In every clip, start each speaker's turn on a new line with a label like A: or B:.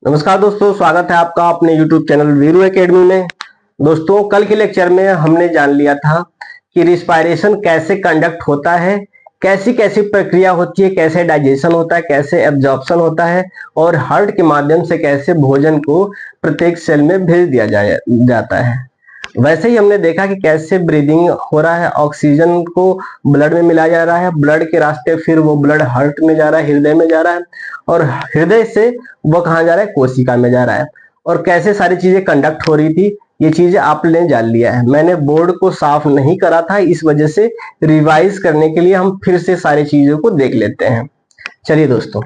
A: नमस्कार दोस्तों, स्वागत है आपका अपने YouTube चैनल वीरू एकेडमी में। दोस्तों, कल के लेक्चर में हमने जान लिया था कि रिस्पायरेशन कैसे कंडक्ट होता है, कैसी कैसी प्रक्रिया होती है, कैसे डाइजेशन होता है, कैसे एब्जॉर्प्शन होता है और हार्ट के माध्यम से कैसे भोजन को प्रत्येक सेल में भेज दिया जाता है। वैसे ही हमने देखा कि कैसे ब्रीदिंग हो रहा है, ऑक्सीजन को ब्लड में मिलाया जा रहा है, ब्लड के रास्ते फिर वो ब्लड हार्ट में जा रहा है, हृदय में जा रहा है और हृदय से वो कहाँ जा रहा है, कोशिका में जा रहा है। और कैसे सारी चीजें कंडक्ट हो रही थी, ये चीजें आपने जान लिया है। मैंने बोर्ड को साफ नहीं करा था, इस वजह से रिवाइज करने के लिए हम फिर से सारी चीजों को देख लेते हैं। चलिए दोस्तों,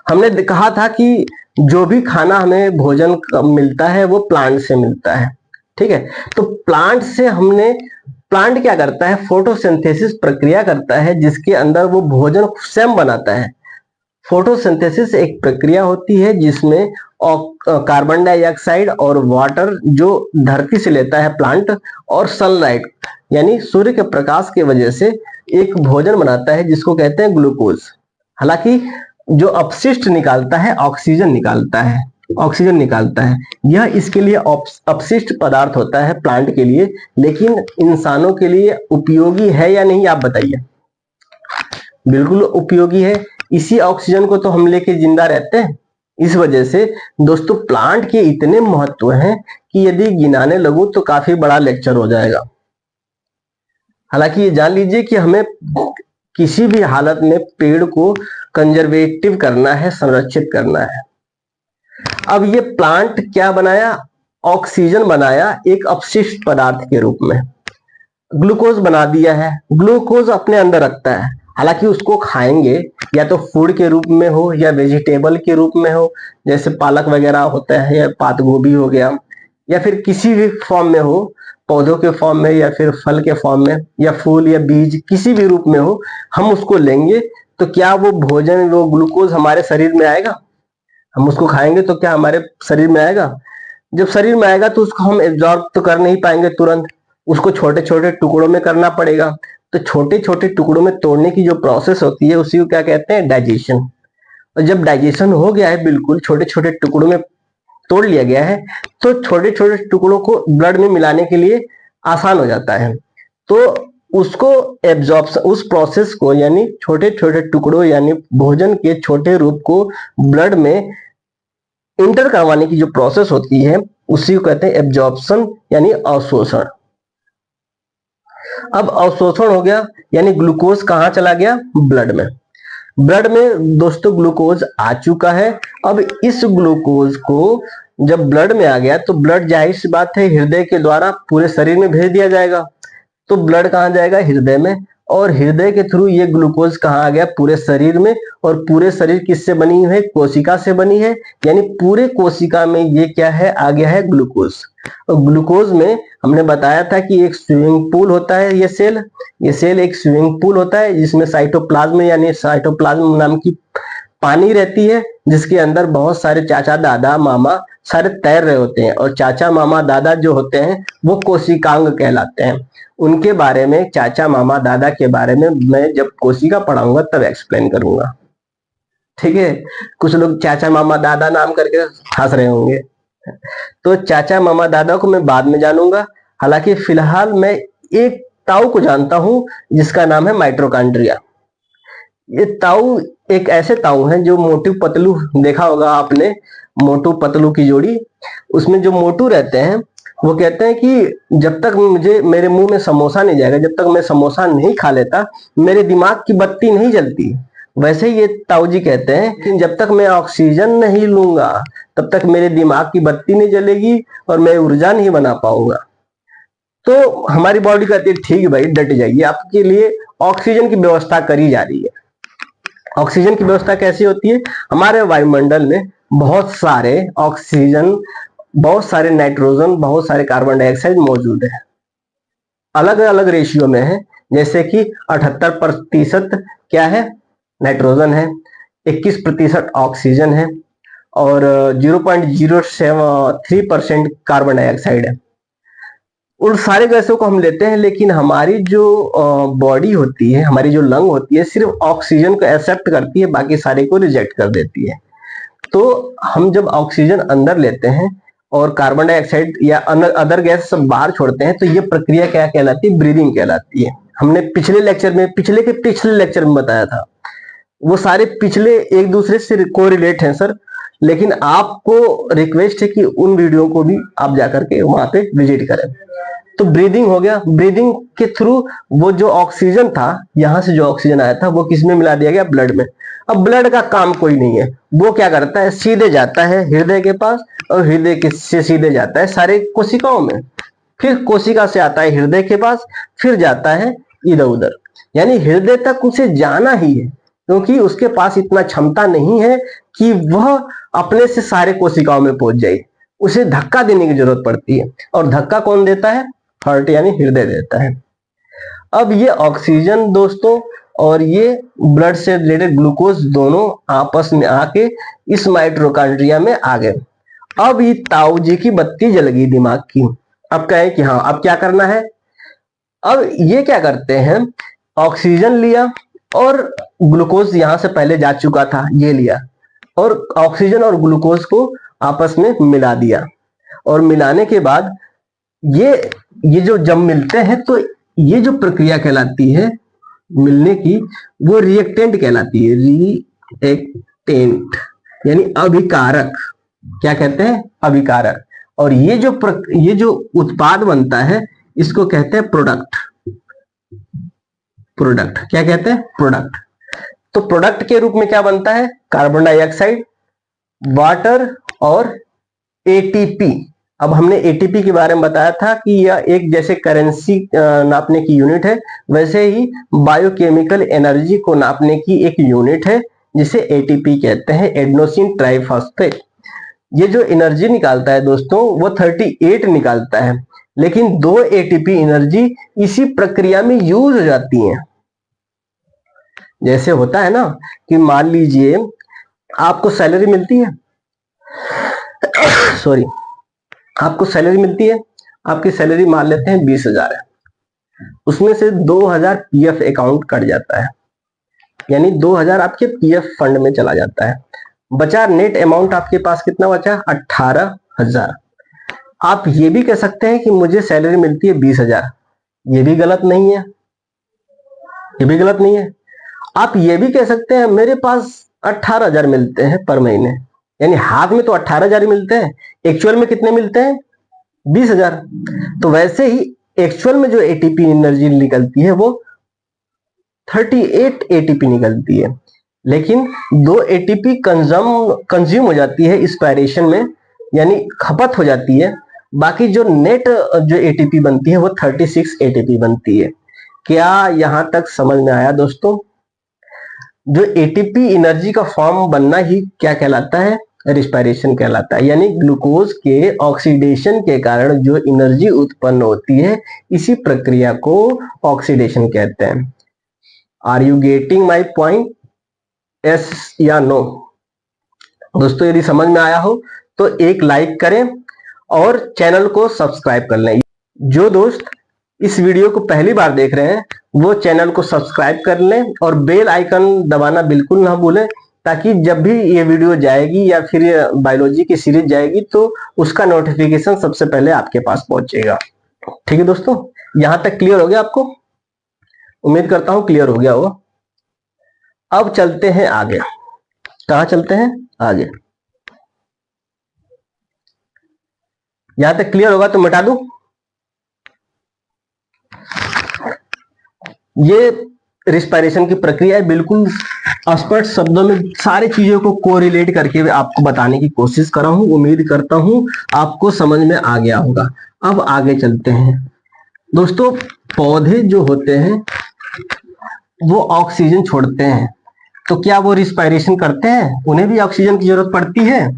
A: हमने कहा था कि जो भी खाना हमें भोजन मिलता है वो प्लांट से मिलता है, ठीक है। तो प्लांट क्या करता है, फोटोसिंथेसिस प्रक्रिया करता है जिसके अंदर वो भोजन स्वयं बनाता है। फोटोसिंथेसिस एक प्रक्रिया होती है जिसमें कार्बन डाइऑक्साइड और वाटर जो धरती से लेता है प्लांट और सनलाइट यानी सूर्य के प्रकाश की वजह से एक भोजन बनाता है जिसको कहते हैं ग्लूकोज। हालांकि जो अपशिष्ट निकालता है ऑक्सीजन निकालता है, यह इसके लिए अपशिष्ट पदार्थ होता है प्लांट के लिए, लेकिन इंसानों के लिए उपयोगी है या नहीं, आप बताइए। बिल्कुल उपयोगी है। इसी ऑक्सीजन को तो हम लेके जिंदा रहते हैं। इस वजह से दोस्तों प्लांट के इतने महत्व हैं कि यदि गिनाने लगूं तो काफी बड़ा लेक्चर हो जाएगा। हालांकि ये जान लीजिए कि हमें किसी भी हालत में पेड़ को कंजर्वेटिव करना है, संरक्षित करना है। अब ये प्लांट क्या बनाया, ऑक्सीजन बनाया एक अपशिष्ट पदार्थ के रूप में, ग्लूकोज बना दिया है। ग्लूकोज अपने अंदर रखता है, हालांकि उसको खाएंगे या तो फूड के रूप में हो या वेजिटेबल के रूप में हो, जैसे पालक वगैरह होता है या पात गोभी हो गया, या फिर किसी भी फॉर्म में हो, पौधों के फॉर्म में या फिर फल के फॉर्म में या फूल या बीज किसी भी रूप में हो, हम उसको लेंगे तो क्या वो भोजन, वो ग्लूकोज हमारे शरीर में आएगा? हम उसको खाएंगे तो क्या हमारे शरीर में आएगा? जब शरीर में आएगा तो उसको हम एब्जॉर्ब तो कर नहीं पाएंगे तुरंत, उसको छोटे छोटे टुकड़ों में करना पड़ेगा। तो छोटे छोटे टुकड़ों में तोड़ने की जो प्रोसेस होती है उसी को क्या कहते हैं, डाइजेशन। और जब डाइजेशन हो गया है, बिल्कुल छोटे छोटे टुकड़ों में तोड़ लिया गया है, तो छोटे छोटे टुकड़ों को ब्लड में मिलाने के लिए आसान हो जाता है। तो उसको एब्जॉर्प्शन, उस प्रोसेस को यानी छोटे छोटे टुकड़ों यानी भोजन के छोटे रूप को ब्लड में इंटर करवाने की जो प्रोसेस होती है उसी को कहते हैं एब्जॉर्प्शन यानी अवशोषण। अब अवशोषण हो गया यानी ग्लूकोज कहाँ चला गया, ब्लड में। ब्लड में दोस्तों ग्लूकोज आ चुका है। अब इस ग्लूकोज को जब ब्लड में आ गया तो ब्लड, जाहिर सी बात है, हृदय के द्वारा पूरे शरीर में भेज दिया जाएगा। तो ब्लड कहाँ जाएगा, हृदय में, और हृदय के थ्रू ये ग्लूकोज कहाँ आ गया, पूरे शरीर में। और पूरे शरीर किससे बनी है, कोशिका से बनी है, यानी पूरे कोशिका में ये क्या है, आ गया है ग्लूकोज। और ग्लूकोज में हमने बताया था कि एक स्विमिंग पूल होता है, ये सेल एक स्विमिंग पूल होता है जिसमें साइटोप्लाज्म यानी साइटोप्लाज्म नाम की पानी रहती है, जिसके अंदर बहुत सारे चाचा दादा मामा सारे तैर रहे होते हैं। और चाचा मामा दादा जो होते हैं वो कोशिकांग कहलाते हैं। उनके बारे में, चाचा मामा दादा के बारे में मैं जब कोशिका पढ़ाऊंगा तब एक्सप्लेन करूंगा, ठीक है। कुछ लोग चाचा मामा दादा नाम करके हंस रहे होंगे, तो चाचा मामा दादा को मैं बाद में जानूंगा। हालांकि फिलहाल मैं एक ताऊ को जानता हूं जिसका नाम है माइटोकॉन्ड्रिया। ये ताऊ एक ऐसे ताऊ हैं जो मोटू पतलू, देखा होगा आपने मोटू पतलू की जोड़ी, उसमें जो मोटू रहते हैं वो कहते हैं कि जब तक मुझे मेरे मुंह में समोसा नहीं जाएगा, जब तक मैं समोसा नहीं खा लेता, मेरे दिमाग की बत्ती नहीं जलती। वैसे ही ये ताऊ जी कहते हैं कि जब तक मैं ऑक्सीजन नहीं लूंगा तब तक मेरे दिमाग की बत्ती नहीं जलेगी और मैं ऊर्जा नहीं बना पाऊंगा। तो हमारी बॉडी कहती है ठीक है भाई, डट जाइए, आपके लिए ऑक्सीजन की व्यवस्था करी जा रही है। ऑक्सीजन की व्यवस्था कैसी होती है, हमारे वायुमंडल में बहुत सारे ऑक्सीजन, बहुत सारे नाइट्रोजन, बहुत सारे कार्बन डाइऑक्साइड मौजूद है, अलग अलग रेशियो में है। जैसे कि 78% क्या है, नाइट्रोजन है, 21% ऑक्सीजन है और 0.073% कार्बन डाइऑक्साइड है। उन सारे गैसों को हम लेते हैं, लेकिन हमारी जो बॉडी होती है, हमारी जो लंग होती है, सिर्फ ऑक्सीजन को एक्सेप्ट करती है, बाकी सारे को रिजेक्ट कर देती है। तो हम जब ऑक्सीजन अंदर लेते हैं और कार्बन डाइऑक्साइड या अदर गैस सब बाहर छोड़ते हैं, तो ये प्रक्रिया क्या कहलाती है? ब्रीदिंग कहलाती है। हमने पिछले लेक्चर में बताया था। वो सारे पिछले एक दूसरे से कोरिलेट हैं सर, लेकिन आपको रिक्वेस्ट है कि उन वीडियो को भी आप जाकर के वहां पे विजिट करें। तो ब्रीदिंग हो गया, ब्रीदिंग के थ्रू वो जो ऑक्सीजन था, यहां से जो ऑक्सीजन आया था वो किस में मिला दिया गया? ब्लड में। अब ब्लड का काम कोई नहीं है, वो क्या करता है? सीधे जाता है हृदय के पास और हृदय के से सीधे जाता है सारे कोशिकाओं में, फिर कोशिका से आता है हृदय के पास, फिर जाता है इधर उधर, यानी हृदय तक उसे जाना ही है, क्योंकि उसके पास इतना क्षमता नहीं है कि वह अपने से सारे कोशिकाओं में पहुंच जाए। उसे धक्का देने की जरूरत पड़ती है, और धक्का कौन देता है? हार्ट यानी हृदय देता है। अब ये ऑक्सीजन दोस्तों और ये ब्लड से रिलेटेड ग्लूकोज दोनों आपस में आके इस माइटोकॉन्ड्रिया में आ गए। अब ये ताऊ जी की बत्ती जल गई दिमाग की। अब कहें कि हाँ, अब क्या करना है? अब ये क्या करते हैं? ऑक्सीजन लिया और ग्लूकोज यहां से पहले जा चुका था, ये लिया और ऑक्सीजन और ग्लूकोज को आपस में मिला दिया, और मिलाने के बाद ये जो जब मिलते हैं तो ये जो प्रक्रिया कहलाती है मिलने की, वो रिएक्टेंट कहलाती है। रिएक्टेंट यानी अभिकारक। क्या कहते हैं? अभिकारक। और ये जो उत्पाद बनता है इसको कहते हैं प्रोडक्ट। प्रोडक्ट क्या कहते हैं? प्रोडक्ट। तो प्रोडक्ट के रूप में क्या बनता है? कार्बन डाइऑक्साइड, वाटर और एटीपी। अब हमने एटीपी के बारे में बताया था कि यह एक जैसे करेंसी नापने की यूनिट है, वैसे ही बायोकेमिकल एनर्जी को नापने की एक यूनिट है जिसे एटीपी कहते हैं, एडेनोसिन ट्राइफॉस्फेट। ये जो एनर्जी निकालता है दोस्तों वो 38 निकालता है, लेकिन 2 एटीपी एनर्जी इसी प्रक्रिया में यूज हो जाती है। जैसे होता है ना कि मान लीजिए आपको सैलरी मिलती है, सॉरी, आपको सैलरी मिलती है, आपकी सैलरी मान लेते हैं 20,000 है, उसमें से 2,000 पीएफ अकाउंट कट जाता है, यानी 2,000 आपके पीएफ फंड में चला जाता है। बचा नेट अमाउंट आपके पास कितना बचा? 18,000। आप ये भी कह सकते हैं कि मुझे सैलरी मिलती है 20,000, ये भी गलत नहीं है, ये भी गलत नहीं है। आप ये भी कह सकते हैं मेरे पास 18,000 मिलते हैं पर महीने, यानी हाथ में तो 18,000 मिलते हैं, एक्चुअल में कितने मिलते हैं? 20,000। तो वैसे ही एक्चुअल में जो एटीपी एनर्जी निकलती है वो 38 एटीपी निकलती है, लेकिन 2 एटीपी कंज्यूम हो जाती है इंस्पायरेशन में, यानी खपत हो जाती है। बाकी जो नेट जो एटीपी बनती है वो 36 एटीपी बनती है। क्या यहां तक समझ में आया दोस्तों? जो एटीपी एनर्जी का फॉर्म बनना ही क्या कहलाता है? रिस्पायरेशन कहलाता है, यानी ग्लूकोज के ऑक्सीडेशन के कारण जो एनर्जी उत्पन्न होती है इसी प्रक्रिया को ऑक्सीडेशन कहते हैं। Are you getting my point? Yes या नो? दोस्तों यदि समझ में आया हो तो एक लाइक करें और चैनल को सब्सक्राइब कर लें। जो दोस्त इस वीडियो को पहली बार देख रहे हैं वो चैनल को सब्सक्राइब कर लें और बेल आइकन दबाना बिल्कुल ना भूलें, ताकि जब भी ये वीडियो जाएगी या फिर बायोलॉजी की सीरीज जाएगी तो उसका नोटिफिकेशन सबसे पहले आपके पास पहुंचेगा। ठीक है दोस्तों, यहां तक क्लियर हो गया आपको? उम्मीद करता हूं क्लियर हो गया हो। अब चलते हैं आगे। कहां चलते हैं? आगे। यहां तक क्लियर होगा तो मिटा दूं। ये रिस्पायरेशन की प्रक्रिया है, बिल्कुल स्पष्ट शब्दों में सारी चीजों को कोरिलेट करके आपको बताने की कोशिश कर रहा हूं। उम्मीद करता हूं आपको समझ में आ गया होगा। अब आगे चलते हैं दोस्तों। पौधे जो होते हैं वो ऑक्सीजन छोड़ते हैं, तो क्या वो रिस्पायरेशन करते हैं? उन्हें भी ऑक्सीजन की जरूरत पड़ती है।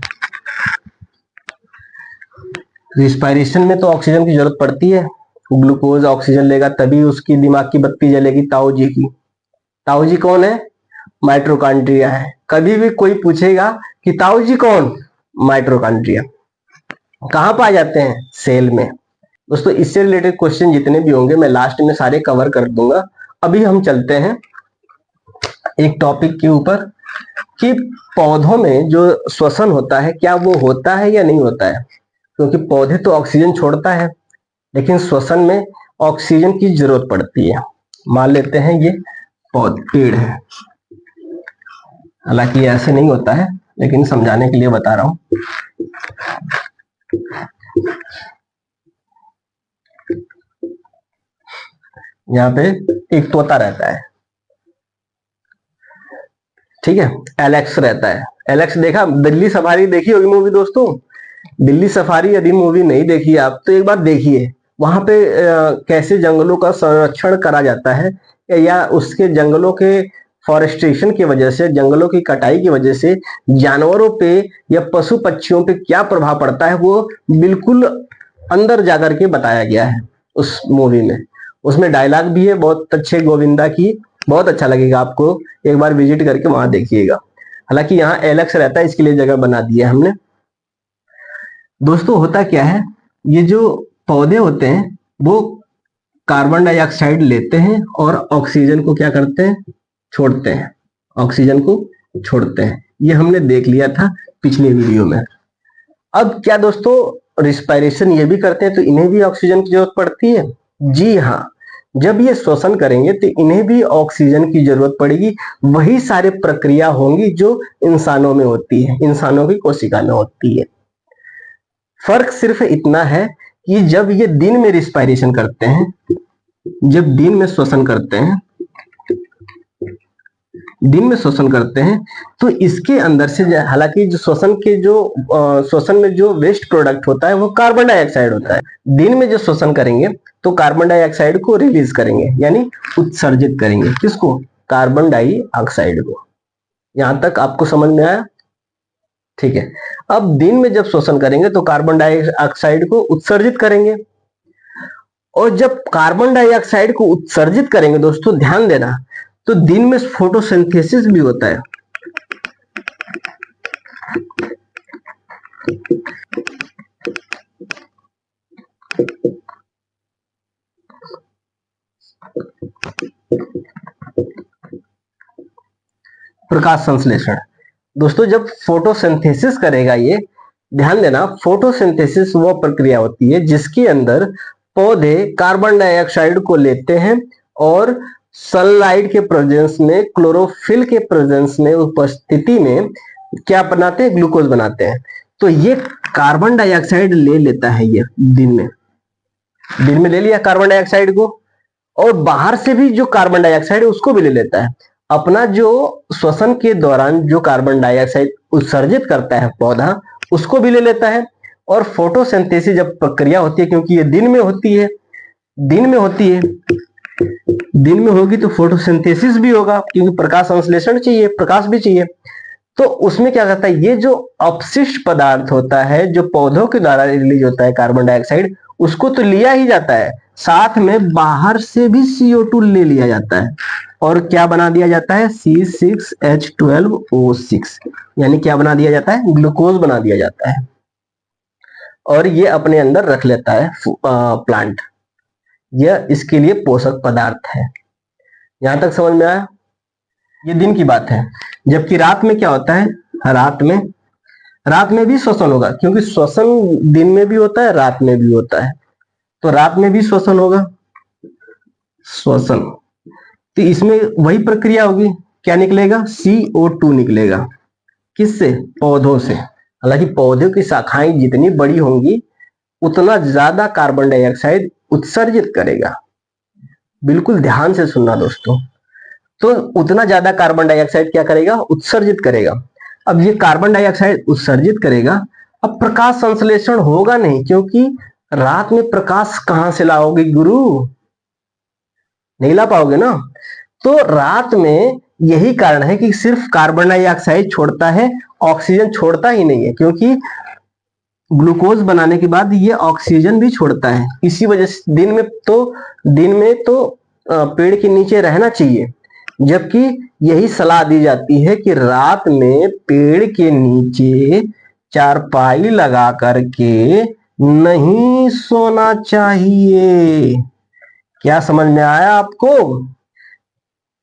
A: रिस्पायरेशन में तो ऑक्सीजन की जरूरत पड़ती है। ग्लूकोज ऑक्सीजन लेगा तभी उसकी दिमाग की बत्ती जलेगी, ताऊ जी की। ताऊ जी कौन है? माइटोकॉन्ड्रिया है। कभी भी कोई पूछेगा कि ताऊ जी कौन? माइटोकॉन्ड्रिया। कहां पाए जाते हैं? सेल में। दोस्तों इससे रिलेटेड क्वेश्चन जितने भी होंगे मैं लास्ट में सारे कवर कर दूंगा। अभी हम चलते हैं एक टॉपिक के ऊपर कि पौधों में जो श्वसन होता है क्या वो होता है या नहीं होता है, क्योंकि पौधे तो ऑक्सीजन छोड़ता है लेकिन श्वसन में ऑक्सीजन की जरूरत पड़ती है। मान लेते हैं ये पेड़ है, हालांकि ऐसे नहीं होता है लेकिन समझाने के लिए बता रहा हूं। यहाँ पे एक तोता रहता है, ठीक है, एलेक्स रहता है। एलेक्स देखा, दिल्ली सफारी देखी होगी मूवी दोस्तों। दिल्ली सफारी यदि मूवी नहीं देखी आप तो एक बार देखिए। वहां पे कैसे जंगलों का संरक्षण करा जाता है या उसके जंगलों के फॉरेस्टेशन की वजह से, जंगलों की कटाई की वजह से जानवरों पे या पशु पक्षियों पे क्या प्रभाव पड़ता है वो बिल्कुल अंदर जाकर के बताया गया है उस मूवी में। उसमें डायलॉग भी है बहुत अच्छे गोविंदा की, बहुत अच्छा लगेगा आपको, एक बार विजिट करके वहां देखिएगा। हालांकि यहाँ एलेक्स रहता है इसके लिए जगह बना दी है हमने। दोस्तों होता क्या है, ये जो पौधे होते हैं वो कार्बन डाइऑक्साइड लेते हैं और ऑक्सीजन को क्या करते हैं, छोड़ते हैं, ऑक्सीजन को छोड़ते हैं। ये हमने देख लिया था पिछले वीडियो में। अब क्या दोस्तों रिस्पायरेशन ये भी करते हैं तो इन्हें भी ऑक्सीजन की जरूरत पड़ती है। जी हाँ, जब ये श्वसन करेंगे तो इन्हें भी ऑक्सीजन की जरूरत पड़ेगी। वही सारी प्रक्रिया होंगी जो इंसानों में होती है, इंसानों की कोशिका में होती है। फर्क सिर्फ इतना है कि जब ये दिन में रिस्पायरेशन करते हैं, जब दिन में श्वसन करते हैं, दिन में श्वसन करते हैं तो इसके अंदर से, हालांकि जो श्वसन के जो श्वसन में जो वेस्ट प्रोडक्ट होता है वो कार्बन डाइऑक्साइड होता है। दिन में जो श्वसन करेंगे तो कार्बन डाइऑक्साइड को रिलीज करेंगे, यानी उत्सर्जित करेंगे। किसको? कार्बन डाइऑक्साइड को। यहां तक आपको समझ में आया? ठीक है। अब दिन में जब श्वसन करेंगे तो कार्बन डाइऑक्साइड को उत्सर्जित करेंगे, और जब कार्बन डाइऑक्साइड को उत्सर्जित करेंगे दोस्तों ध्यान देना, तो दिन में फोटोसिंथेसिस भी होता है। प्रकाश संश्लेषण। दोस्तों जब फोटोसिंथेसिस करेगा ये, ध्यान देना, फोटोसिंथेसिस वो प्रक्रिया होती है जिसके अंदर पौधे कार्बन डाइऑक्साइड को लेते हैं और सनलाइट के प्रेजेंस में, क्लोरोफिल के प्रेजेंस में, उपस्थिति में क्या बनाते हैं? ग्लूकोज बनाते हैं। तो ये कार्बन डाइऑक्साइड ले लेता है, ये दिन में ले लिया कार्बन डाइऑक्साइड को, और बाहर से भी जो कार्बन डाइऑक्साइड है उसको भी ले लेता है। अपना जो श्वसन के दौरान जो कार्बन डाइऑक्साइड उत्सर्जित करता है पौधा, उसको भी ले लेता है। और फोटोसिंथेसिस जब प्रक्रिया होती है, क्योंकि ये दिन में होती है, दिन में होगी तो फोटोसिंथेसिस भी होगा, क्योंकि प्रकाश संश्लेषण चाहिए, प्रकाश भी चाहिए। तो उसमें क्या करता है, ये जो अपशिष्ट पदार्थ होता है जो पौधों के द्वारा रिलीज होता है कार्बन डाइऑक्साइड, उसको तो लिया ही जाता है, साथ में बाहर से भी CO2 ले लिया जाता है और क्या बना दिया जाता है? C6H12O6, यानी क्या बना दिया जाता है? ग्लूकोज बना दिया जाता है, और ये अपने अंदर रख लेता है प्लांट। यह इसके लिए पोषक पदार्थ है। यहां तक समझ में आया? ये दिन की बात है। जबकि रात में क्या होता है? रात में भी श्वसन होगा, क्योंकि श्वसन दिन में भी होता है, रात में भी होता है। तो रात में भी श्वसन होगा, श्वसन, तो इसमें वही प्रक्रिया होगी। क्या निकलेगा? CO2 निकलेगा। किससे? पौधों से। हालांकि पौधों की शाखाएं जितनी बड़ी होंगी उतना ज्यादा कार्बन डाइऑक्साइड उत्सर्जित करेगा। बिल्कुल ध्यान से सुनना दोस्तों। तो उतना ज्यादा कार्बन डाइऑक्साइड क्या करेगा? उत्सर्जित करेगा। अब ये कार्बन डाइऑक्साइड उत्सर्जित करेगा, अब प्रकाश संश्लेषण होगा नहीं, क्योंकि रात में प्रकाश कहां से लाओगे गुरु? नहीं ला पाओगे ना। तो रात में यही कारण है कि सिर्फ कार्बन डाइऑक्साइड छोड़ता है, ऑक्सीजन छोड़ता ही नहीं है, क्योंकि ग्लूकोज बनाने के बाद ये ऑक्सीजन भी छोड़ता है। इसी वजह से दिन में तो पेड़ के नीचे रहना चाहिए, जबकि यही सलाह दी जाती है कि रात में पेड़ के नीचे चारपाई लगा करके नहीं सोना चाहिए। क्या समझ में आया आपको?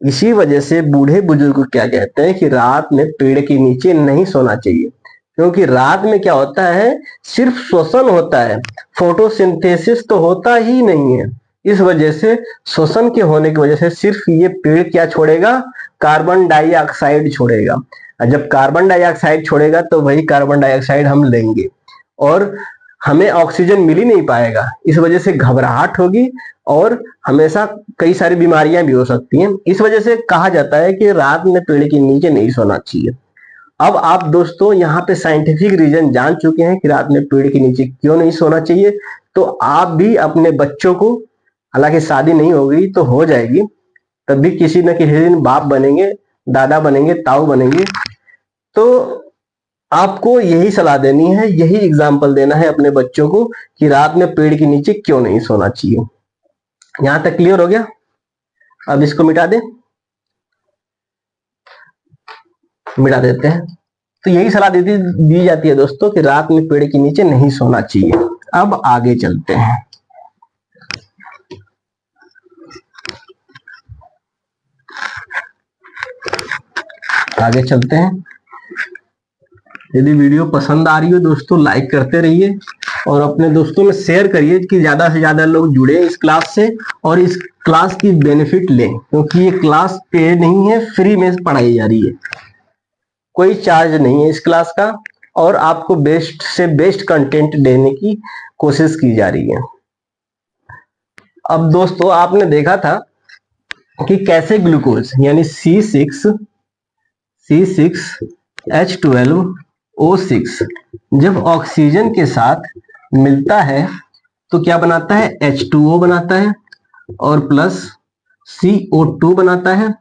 A: इसी वजह से बूढ़े बुजुर्ग क्या कहते हैं कि रात में पेड़ के नीचे नहीं सोना चाहिए, क्योंकि रात में क्या होता है, सिर्फ श्वसन होता है, फोटोसिंथेसिस तो होता ही नहीं है। इस वजह से श्वसन के होने की वजह से सिर्फ ये पेड़ क्या छोड़ेगा, कार्बन डाइऑक्साइड छोड़ेगा। और जब कार्बन डाइऑक्साइड छोड़ेगा तो वही कार्बन डाइऑक्साइड हम लेंगे और हमें ऑक्सीजन मिल ही नहीं पाएगा। इस वजह से घबराहट होगी और हमेशा कई सारी बीमारियां भी हो सकती हैं। इस वजह से कहा जाता है कि रात में पेड़ के नीचे नहीं सोना चाहिए। अब आप दोस्तों यहाँ पे साइंटिफिक रीजन जान चुके हैं कि रात में पेड़ के नीचे क्यों नहीं सोना चाहिए। तो आप भी अपने बच्चों को, हालांकि शादी नहीं होगी तो हो जाएगी, तब भी किसी न किसी दिन बाप बनेंगे, दादा बनेंगे, ताऊ बनेंगे, तो आपको यही सलाह देनी है, यही एग्जाम्पल देना है अपने बच्चों को कि रात में पेड़ के नीचे क्यों नहीं सोना चाहिए। यहां तक क्लियर हो गया? अब इसको मिटा दें, मिटा देते हैं। तो यही सलाह दी जाती है दोस्तों कि रात में पेड़ के नीचे नहीं सोना चाहिए। अब आगे चलते हैं। आगे चलते हैं। यदि वीडियो पसंद आ रही हो दोस्तों, लाइक करते रहिए और अपने दोस्तों में शेयर करिए कि ज्यादा से ज्यादा लोग जुड़े इस क्लास से और इस क्लास की बेनिफिट लें, क्योंकि ये क्लास पे नहीं है, फ्री में पढ़ाई जा रही है, कोई चार्ज नहीं है इस क्लास का और आपको बेस्ट से बेस्ट कंटेंट देने की कोशिश की जा रही है। अब दोस्तों आपने देखा था कि कैसे ग्लूकोज यानी C6H12O6 जब ऑक्सीजन के साथ मिलता है तो क्या बनाता है, H2O बनाता है और प्लस CO2 बनाता है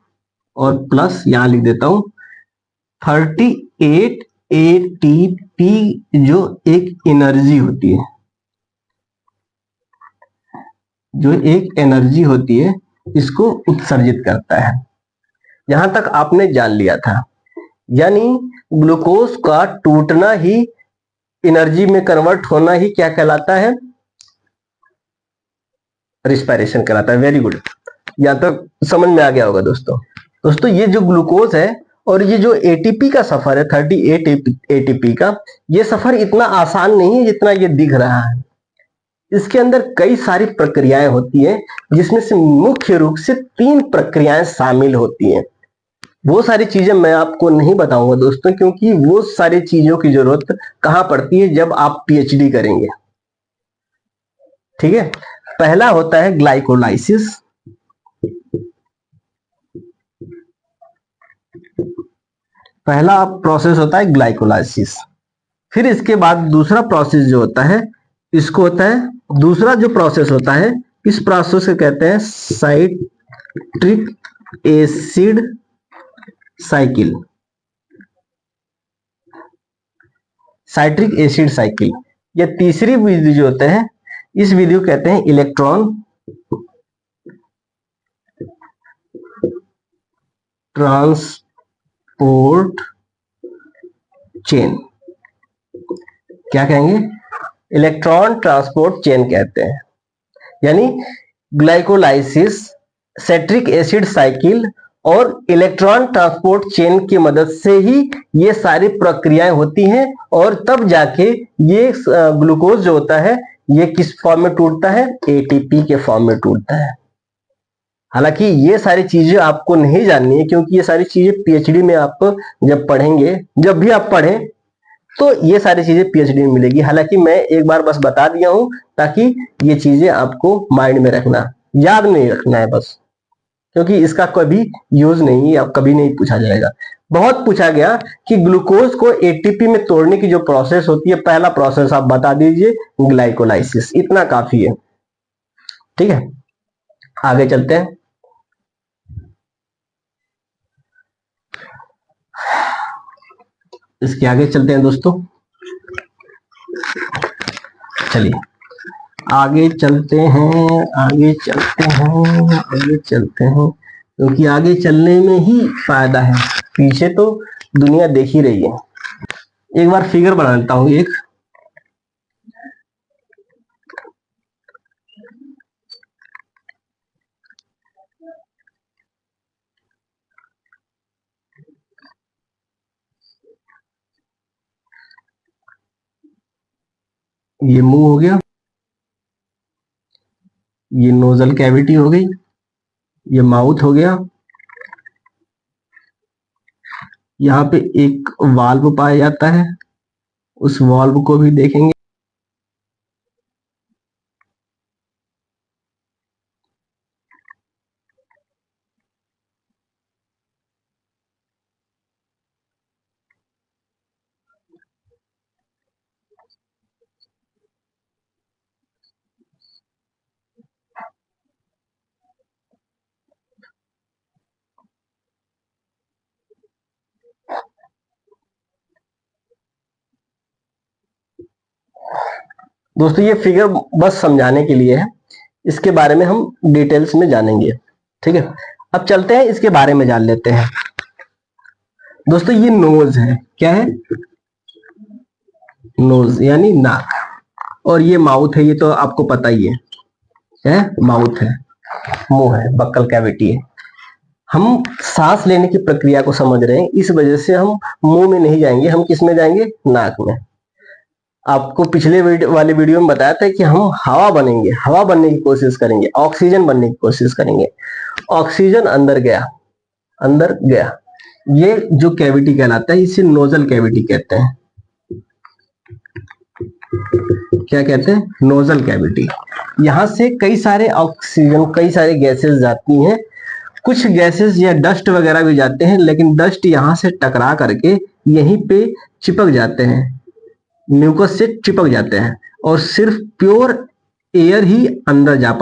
A: और प्लस यहां लिख देता हूं 38 ATP जो एक एनर्जी होती है, जो एक एनर्जी होती है इसको उत्सर्जित करता है। यहां तक आपने जान लिया था, यानी ग्लूकोज का टूटना ही, एनर्जी में कन्वर्ट होना ही क्या कहलाता है, रिस्पायरेशन कहलाता है। वेरी गुड, यहां तक समझ में आ गया होगा दोस्तों। दोस्तों ये जो ग्लूकोज है और ये जो एटीपी का सफर है, 38 एटीपी का, ये सफर इतना आसान नहीं है जितना ये दिख रहा है। इसके अंदर कई सारी प्रक्रियाएं होती हैं, जिसमें से मुख्य रूप से 3 प्रक्रियाएं शामिल होती हैं। वो सारी चीजें मैं आपको नहीं बताऊंगा दोस्तों, क्योंकि वो सारी चीजों की जरूरत कहां पड़ती है, जब आप पीएचडी करेंगे। ठीक है, पहला होता है ग्लाइकोलाइसिस। पहला प्रोसेस होता है ग्लाइकोलाइसिस। फिर इसके बाद दूसरा प्रोसेस जो होता है, इसको होता है, दूसरा जो प्रोसेस होता है, इस प्रोसेस को कहते हैं citric acid cycle. Citric acid cycle. या तीसरी विधि जो होता है, इस विधि को कहते हैं इलेक्ट्रॉन ट्रांसपोर्ट चेन। क्या कहेंगे, इलेक्ट्रॉन ट्रांसपोर्ट चेन कहते हैं। यानी ग्लाइकोलाइसिस, साइट्रिक एसिड साइकिल और इलेक्ट्रॉन ट्रांसपोर्ट चेन की मदद से ही ये सारी प्रक्रियाएं होती हैं और तब जाके ये ग्लूकोज जो होता है ये किस फॉर्म में टूटता है, एटीपी के फॉर्म में टूटता है। हालांकि ये सारी चीजें आपको नहीं जाननी है, क्योंकि ये सारी चीजें पीएचडी में आप जब पढ़ेंगे, जब भी आप पढ़ें तो ये सारी चीजें पीएचडी में मिलेगी। हालांकि मैं एक बार बस बता दिया हूं ताकि ये चीजें आपको माइंड में रखना, याद नहीं रखना है बस, क्योंकि इसका कभी यूज नहीं, अब कभी नहीं पूछा जाएगा। बहुत पूछा गया कि ग्लूकोज को एटीपी में तोड़ने की जो प्रोसेस होती है, पहला प्रोसेस आप बता दीजिए, ग्लाइकोलाइसिस। इतना काफी है। ठीक है, आगे चलते हैं। इसके आगे चलते हैं दोस्तों, चलिए आगे चलते हैं, आगे चलते हैं, आगे चलते हैं, क्योंकि आगे चलने में ही फायदा है, पीछे तो दुनिया देख ही रही है। एक बार फिगर बना लेता हूं एक। ये मुंह हो गया, ये नोजल कैविटी हो गई, ये माउथ हो गया। यहाँ पे एक वाल्व पाया जाता है, उस वाल्व को भी देखेंगे। दोस्तों ये फिगर बस समझाने के लिए है, इसके बारे में हम डिटेल्स में जानेंगे, ठीक है। अब चलते हैं इसके बारे में जान लेते हैं। दोस्तों ये नोज है, क्या है? नोज यानी नाक, और ये माउथ है, ये तो आपको पता ही है माउथ है, मुंह है, बक्कल कैविटी है। हम सांस लेने की प्रक्रिया को समझ रहे हैं, इस वजह से हम मुंह में नहीं जाएंगे, हम किस में जाएंगे? नाक में। आपको पिछले वाले वीडियो में बताया था कि हम हवा बनेंगे, हवा बनने की कोशिश करेंगे, ऑक्सीजन बनने की कोशिश करेंगे। ऑक्सीजन अंदर गया, अंदर गया, ये जो कैविटी कहलाता है इसे नोजल कैविटी कहते हैं। क्या कहते हैं? Nozzle cavity. यहां से कई सारे ऑक्सीजन, कई सारे गैसेस जाती हैं, कुछ गैसेस या डस्ट वगैरह भी जाते हैं, लेकिन डस्ट यहां से टकरा करके यहीं पे चिपक जाते हैं, म्यूकस से चिपक जाते हैं, और सिर्फ प्योर एयर ही अंदर जा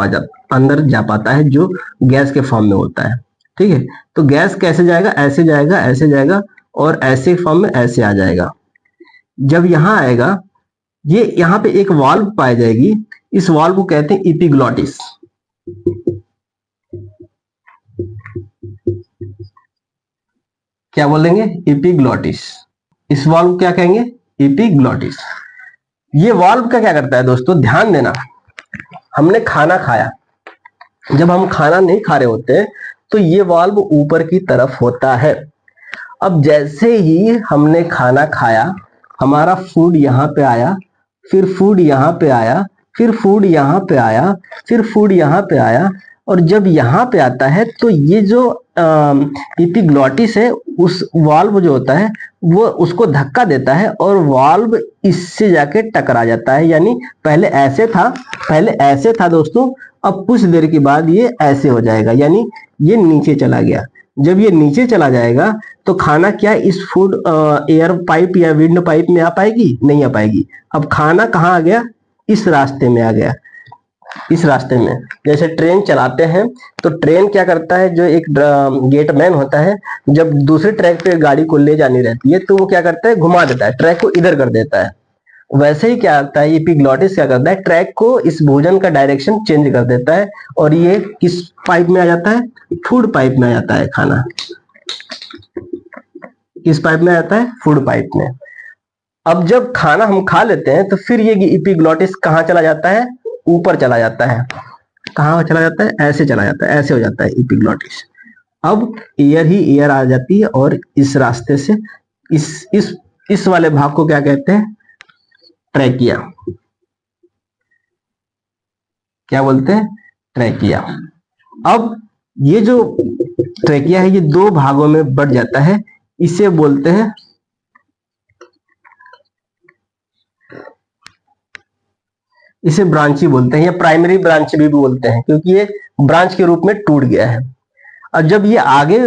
A: पाता है, जो गैस के फॉर्म में होता है, ठीक है। तो गैस कैसे जाएगा? ऐसे जाएगा, ऐसे जाएगा, और ऐसे फॉर्म में ऐसे आ जाएगा। जब यहां आएगा, ये यहाँ पे एक वाल्व पाई जाएगी, इस वाल्व को कहते हैं इपिग्लॉटिस। क्या बोलेंगे? इपिग्लॉटिस। इस वाल्व को क्या कहेंगे? इपिग्लॉटिस। ये वाल्व का क्या करता है दोस्तों? ध्यान देना, हमने खाना खाया, जब हम खाना नहीं खा रहे होते तो ये वाल्व ऊपर की तरफ होता है। अब जैसे ही हमने खाना खाया, हमारा फूड यहाँ पे आया, फिर फूड यहाँ पे आया, फिर फूड यहाँ पे आया, फिर फूड यहाँ पे आया, और जब यहाँ पे आता है तो ये जो इपिग्लॉटिस है, उस वाल्व जो होता है वो उसको धक्का देता है और वाल्व इससे जाके टकरा जाता है। यानी पहले ऐसे था दोस्तों, अब कुछ देर के बाद ये ऐसे हो जाएगा, यानी ये नीचे चला गया। जब ये नीचे चला जाएगा तो खाना क्या इस फूड एयर पाइप या विंड पाइप में आ पाएगी? नहीं आ पाएगी। अब खाना कहाँ आ गया? इस रास्ते में आ गया, इस रास्ते में। जैसे ट्रेन चलाते हैं तो ट्रेन क्या करता है, जो एक गेटमैन होता है, जब दूसरे ट्रैक पे गाड़ी को ले जानी रहती है तो वो क्या करता है? घुमा देता है, ट्रैक को इधर कर देता है। वैसे ही क्या करता है, एपिग्लॉटिस क्या करता है? ट्रैक को, इस भोजन का डायरेक्शन चेंज कर देता है, और ये किस पाइप में आ जाता है? फूड पाइप में आ जाता है खाना। किस पाइप में आ जाता है? फूड पाइप में। अब जब खाना हम खा लेते हैं तो फिर ये एपिग्लॉटिस कहाँ चला जाता है? ऊपर चला जाता है। कहाँ चला जाता है? ऐसे चला जाता है, ऐसे हो जाता है एपिग्लॉटिस। अब एयर ही एयर आ जाती है, और इस रास्ते से इस वाले भाग को क्या कहते हैं? ट्रैकिया। क्या बोलते हैं? ट्रैकिया। अब ये जो ट्रैकिया है ये दो भागों में बढ़ जाता है, इसे बोलते हैं, इसे ब्रांची बोलते हैं, या प्राइमरी ब्रांच भी बोलते हैं, क्योंकि ये ब्रांच के रूप में टूट गया है। और जब ये आगे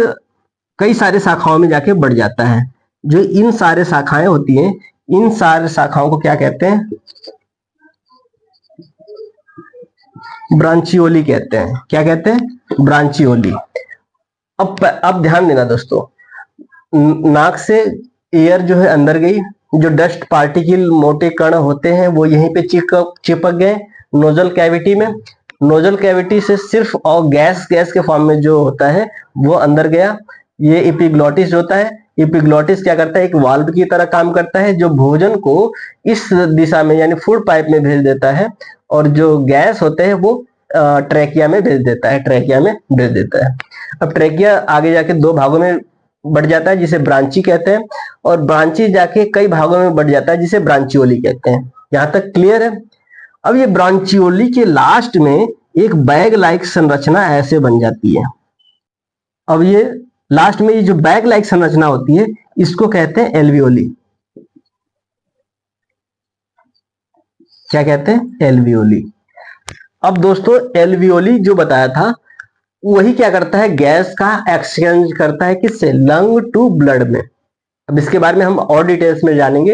A: कई सारे शाखाओं में जाके बढ़ जाता है, जो इन सारे शाखाएं होती हैं, इन सारे शाखाओं को क्या कहते हैं? ब्रांचियोली कहते हैं। क्या कहते हैं? ब्रांचियोली। अब ध्यान देना दोस्तों, नाक से एयर जो है अंदर गई, जो डस्ट पार्टिकल, मोटे कण होते हैं, वो यहीं पे चिपक गए नोजल कैविटी में। नोजल कैविटी से सिर्फ और गैस के फॉर्म में जो होता है वो अंदर गया। ये एपिग्लॉटिस होता है, एपिग्लॉटिस क्या करता है? एक वाल्व की तरह काम करता है, जो भोजन को इस दिशा में यानी फूड पाइप में भेज देता है, और जो गैस होते हैं वो ट्रैकिया में भेज देता है, ट्रैकिया में भेज देता है। अब ट्रैकिया आगे जाके दो भागों में बढ़ जाता है, जिसे ब्रांची कहते हैं, और ब्रांची जाके कई भागों में बढ़ जाता है, जिसे ब्रांचियोली कहते हैं। यहां तक क्लियर है। अब ये ब्रांचियोली के लास्ट में एक बैग लाइक संरचना ऐसे बन जाती है। अब ये लास्ट में ये जो बैग लाइक संरचना होती है इसको कहते हैं एल्वियोली। क्या कहते हैं? एल्वियोली। अब दोस्तों एल्वियोली जो बताया था वही क्या करता है, गैस का एक्सचेंज करता है किससे? लंग टू ब्लड में। अब इसके बारे में हम और डिटेल्स में जानेंगे।